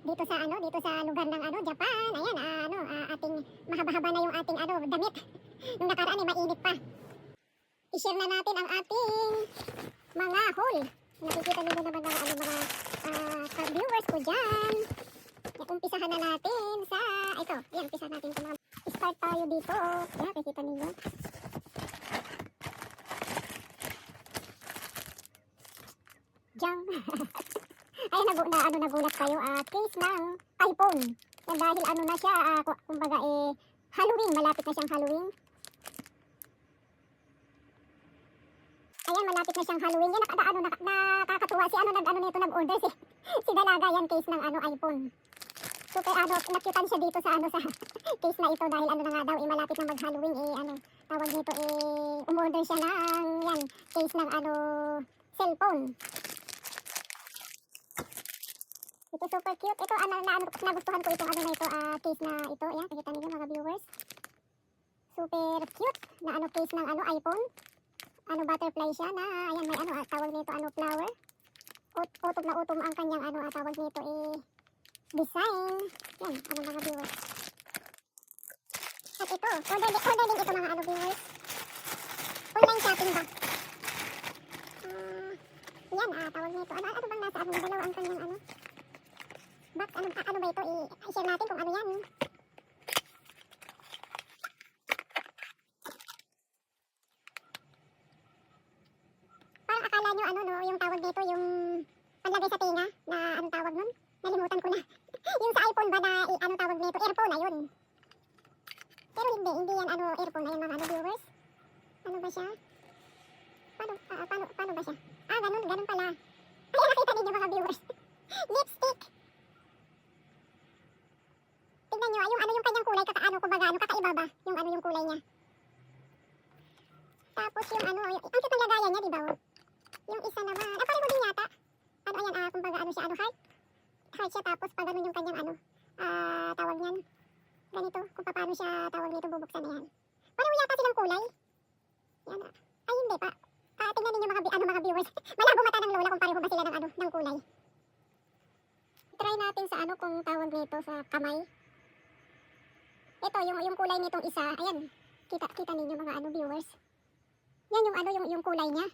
dito sa dito sa lugar ng Japan. Ayan, ating mahaba-haba na yung ating damit. Nung nakaraan ay mainit pa. I-share na natin ang ating mga haul. Nakikita niyo naman mga ka-viewers ko dyan. Umpisahan na natin sa ito. Ayan, umpisahan natin sa mga start tayo dito. Ayan, nakikita niyo. Diyan. Ay, nagulat kayo. Case ng iPhone. Yan dahil na siya, kumbaga Halloween. Malapit na siyang Halloween. Ayan, malapit na siyang Halloween. Yan, nakakatuwa. Nag-order si Dalaga. Yan, case ng iPhone. Super, nakitan siya dito sa case na ito dahil na nga daw, malapit na mag-Halloween. Tawag dito, umorder siya ng, yan, case ng cellphone. Ito super cute. Ito, nagustuhan ko itong na ito, case na ito. Ayan, nakita niyo mga viewers. Super cute na case ng iPhone. Butterfly siya na, ayan, may tawag nito, flower. Utob na utob ang kanyang, tawag nito, design. Yan, mga viewers. At ito, order din ito mga viewers. Online shopping ba? Yan, tawag nito. Ano bang nasa dalawa ang kanyang box? Ano ba ito? I-share natin kung ano yan. Parang akala nyo yung tawag dito, yung panlagay sa tinga na anong tawag nun? Nalimutan ko na. Yung sa iPhone ba na tawag nito? Earphone na yun. Pero hindi yan earphone na yun mga viewers. Ano ba siya? Paano ba siya? Ganun pala. Ay, nakita ninyo mga viewers. Lipstick. Tignan nyo, yung kanyang kulay, kakaiba ba? Yung kulay niya. Tapos yung ang cute ng lagayan niya, diba? Yung isa naman, pareho din yata. Ayan, kumbaga siya, heart siya, tapos pag yung kanyang tawag niyan. Ganito, kung paano siya tawag nito, bubuksan na yan. Pareho yata silang kulay. Yan, ay hindi pa. Tingnan ninyo mga viewers. Malabo mata ng lola kung pareho ba sila ng kulay. Try natin sa kung tawag nito sa kamay. Ito, yung kulay nitong isa, ayan. Kita ninyo mga viewers. Yan yung kulay niya.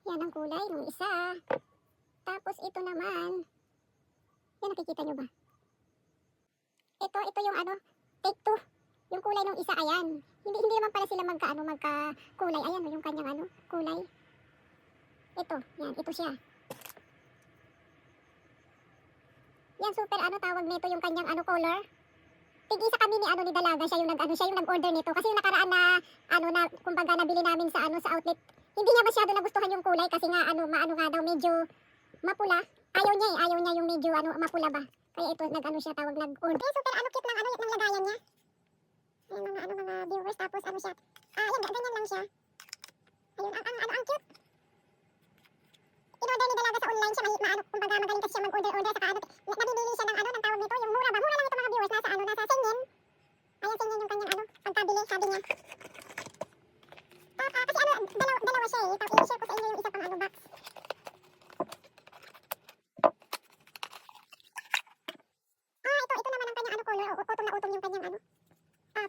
Yan ang kulay ng isa. Tapos ito naman. Yan, nakikita nyo ba? Ito yung take two. Yung kulay ng isa, ayan. Hindi naman pala sila magka-kulay. Ayan, yung kanyang kulay. Ito, yan, ito siya. Yan, super, tawag nito yung kanyang color. Tig-isa kami ni Dalaga, siya yung nag-order nito. Kasi yung nakaraan na, kumbaga nabili namin sa outlet. Hindi niya masyado nagustuhan yung kulay kasi nga, maano nga daw, medyo mapula. Ayaw niya yung medyo, mapula ba. Kaya ito, siya, tawag nag-order. Super, cute ng lagayan niya. Ayan, mga viewers, tapos siya. Ayan, ganyan lang siya. Ayun, ang cute. In-order ni Dalaga sa online siya, kumbaga magaling kasi siya mag-order, saka nabibili siya ng tawag nito, yung mura ba? Mura lang ito mga viewers, nasa Sengin. Ayan, Sengin yung kanyang pagkabili, sabi niya. Kasi dalawa siya tapos i-share ko sa inyo yung isa pang box. Ito naman ang kanyang color, utong na utong yung kanyang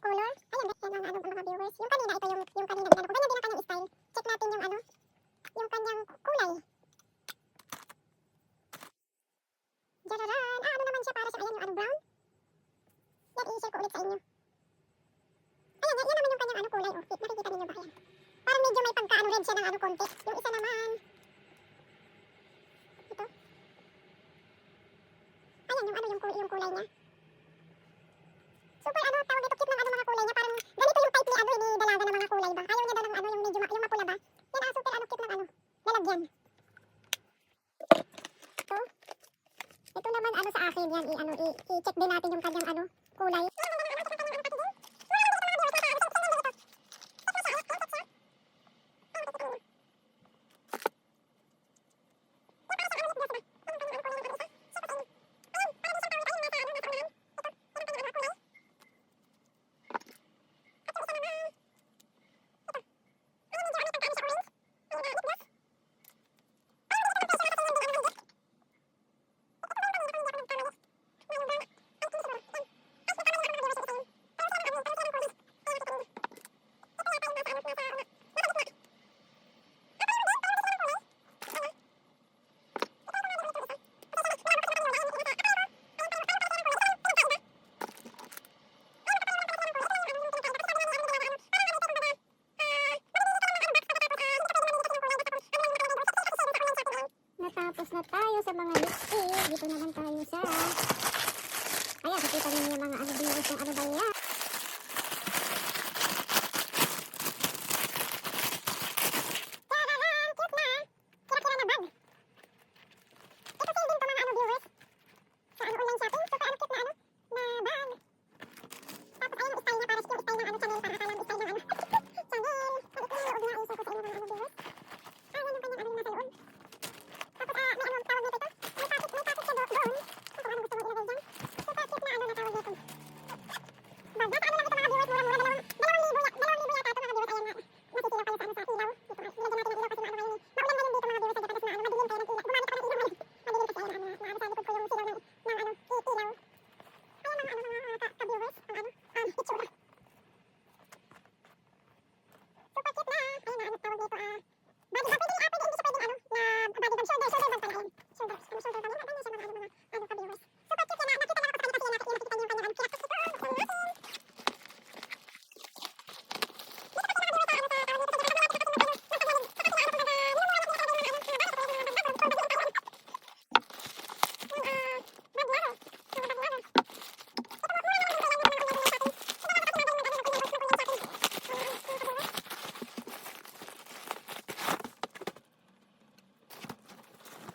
color. Ayan, yan ang mga viewers. Yung kanina, ito yung kanina ko. Ganyan din ang kanyang style. Check natin yung kanyang kulay. Jararan! Ano naman siya para siya? Ayan yung brown. Yan, i-share ko ulit sa inyo. Ayan, yan naman yung kanyang kulay. Nakikita ninyo ba? Ayan. Parang medyo may pagka-red siya ng konti. Yung isa naman. Ito. Ayan, yung kulay niya. Super, tawag ito, cute ng mga kulay niya. Parang ganito yung type ni Dalaga na mga kulay ba? Ayaw niya daw ng yung medyo yung mapula ba? Yan, super, cute ng lalagyan. Ito naman sa akin yan, i-check din natin yung kanyang kulay. dito naman tayo sa... Ayan, nakita niyo yung mga ano viewers ng ano ba yan. Tararan! Cute na! Kira-kira na bag. Ito sale din to mga ano viewers. Sa ano online shopping. Super ano cute na ano. Na bag. Tapos ayun yung style niya. Para yung style ng ano Chanel. Para akala yung style ng ano. Chanel. Pag ito yung loob na iso ko sa inyo mga ano viewers. Ayan yung kanyang ano yung nasa loob. Tapos may ano tawag nito ito. May packet siya doon. Kung ano gusto mo ilagay dyan. Super cute na ano na tawag nito. Bag. Nasa ano lang ito mga viewers. Mura-mura. 2,000 yata ito mga viewers. Ayan nga. Masisilaw kayo sa ano sa ilaw. Dito nga. Nilagyan natin ng ilaw kasi maano ngayon eh. Maulan ngayon dito mga viewers. Sa gatas na ano. Madilim kaya ng ilaw. Gumamit ako ng ilaw ngayon. Madilim kasi ayun na ano sa likod ko yung silaw ng ano ilaw. Ayan mga ano mga ka-viewers. Ang ano. Itsura. Super cute na. Ayun na ano tawag nito body bag. Pwede hindi siya pwedeng ano na body bag. Shoulder bag pala ayun. Shoulder bag pala yan. Ganyan siya mga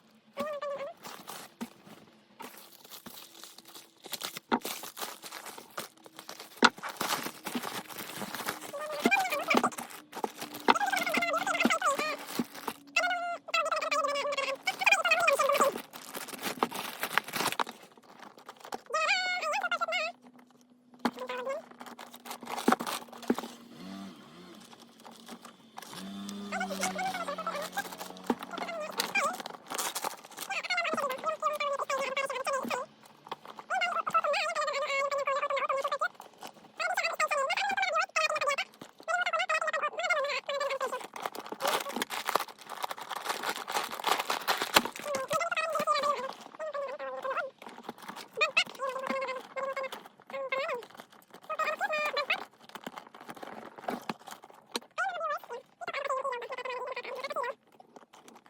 ano ka-viewers.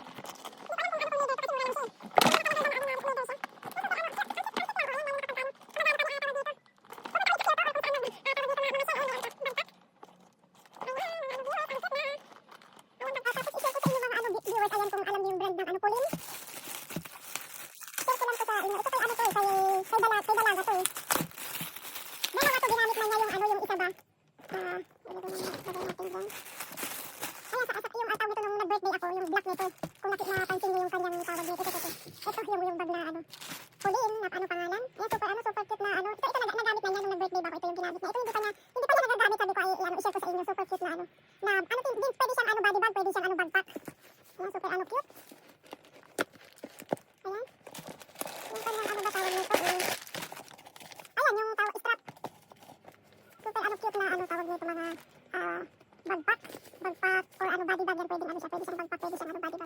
Super cute yan. Nakita lang ako sa kanila kasi nakita niyo yung kanyang ano. Kaya ito. Tingnan natin. Yung black nito, kung napansin niyo yung kanyang tawag dito, ito yung bag na ano, Pauline, na ano pangalan, yan super cute na ano, ito nagamit na niya nung nag-birthday ba ako, ito yung ginamit niya, ito hindi pa niya nagagamit, sabi ko ay i-share ko sa inyo, super cute na ano, na ano din, pwede siyang ano body bag, pwede siyang ano backpack, yan super ano cute, ayan, yung kanyang ano ba tawag nito, ayan yung tawag strap, super ano cute na ano tawag nito mga backpack or ano body bag yan, pwede ano siya, pwede siyang backpack, pwede siyang ano body